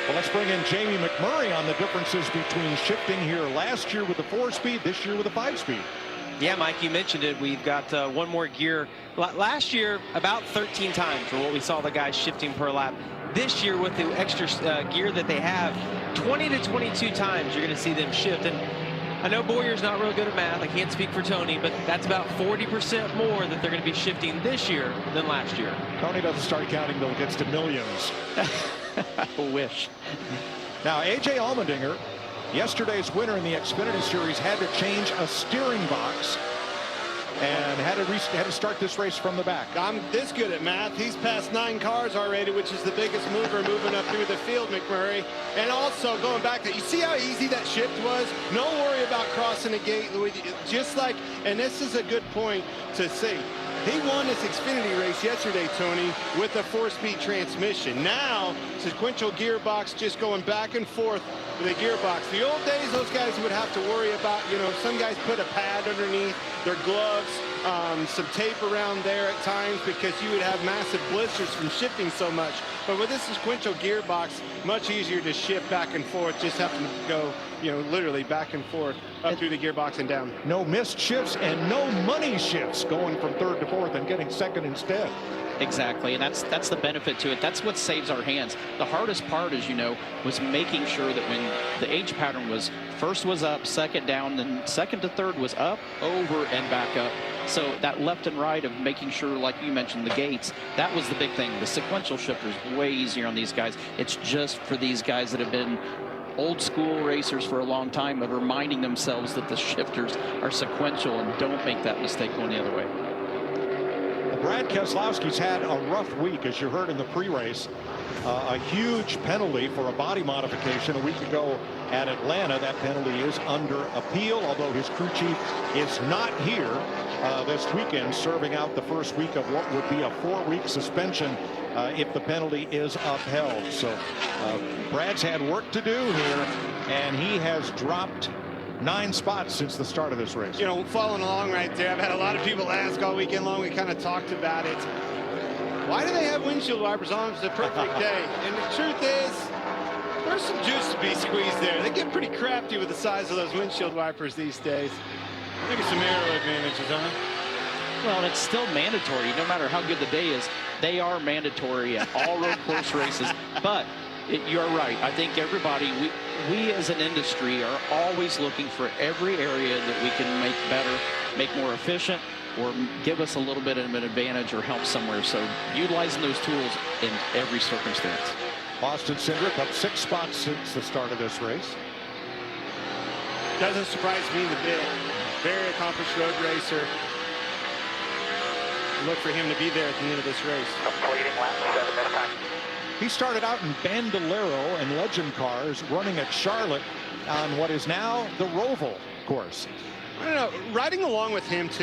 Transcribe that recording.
Well, let's bring in Jamie McMurray on the differences between shifting here last year with the 4-speed, this year with a 5-speed. Yeah, Mike, you mentioned it. We've got one more gear. Last year, about 13 times for what we saw the guys shifting per lap. This year, with the extra gear that they have, 20 to 22 times you're going to see them shift. And I know Boyer's not real good at math. I can't speak for Tony, but that's about 40% more that they're going to be shifting this year than last year. Tony doesn't start counting till it gets to millions. I wish. Now, A.J. Allmendinger, yesterday's winner in the Xfinity Series, had to change a steering box and had to start this race from the back. I'm this good at math. He's passed 9 cars already, which is the biggest mover moving up through the field, McMurray. And also going back, you see how easy that shift was? No worry about crossing a gate. Just like, and this is a good point to say, he won this Xfinity race yesterday, Tony, with a 4-speed transmission. Now, sequential gearbox just going back and forth with a gearbox. The old days, those guys would have to worry about, some guys put a pad underneath their gloves, some tape around there at times, because you would have massive blisters from shifting so much. But with this sequential gearbox, much easier to shift back and forth, just having to go, literally back and forth up through the gearbox and down. No missed shifts and no money shifts, going from 3rd to 4th and getting 2nd instead. Exactly, and that's the benefit to it. That's what saves our hands. The hardest part, as you know, was making sure that when the H pattern was first was up, second down, then 2nd to 3rd was up, over, and back up. So that left and right of making sure, like you mentioned, the gates, that was the big thing. The sequential shifter is way easier on these guys. It's just for these guys that have been old school racers for a long time of reminding themselves that the shifters are sequential and don't make that mistake going the other way. Brad Keselowski's had a rough week, as you heard in the pre-race. A huge penalty for a body modification a week ago at Atlanta. That penalty is under appeal, although his crew chief is not here this weekend, serving out the first week of what would be a 4-week suspension if the penalty is upheld. So Brad's had work to do here, and he has dropped 9 spots since the start of this race. Following along right there, I've had a lot of people ask all weekend long. We kind of talked about it. Why do they have windshield wipers on? It's a perfect day. And the truth is, there's some juice to be squeezed there. They get pretty crafty with the size of those windshield wipers these days. Maybe some aero advantages, huh? Well, and it's still mandatory. No matter how good the day is, they are mandatory at all road course races. But you're right. I think everybody, we as an industry are always looking for every area that we can make better, make more efficient, or give us a little bit of an advantage or help somewhere. So utilizing those tools in every circumstance. Austin Cindric up 6 spots since the start of this race. Doesn't surprise me a bit. Very accomplished road racer. Look for him to be there at the end of this race. Completing lap 7 this time. He started out in Bandolero and Legend cars, running at Charlotte on what is now the Roval course. I don't know, riding along with him too.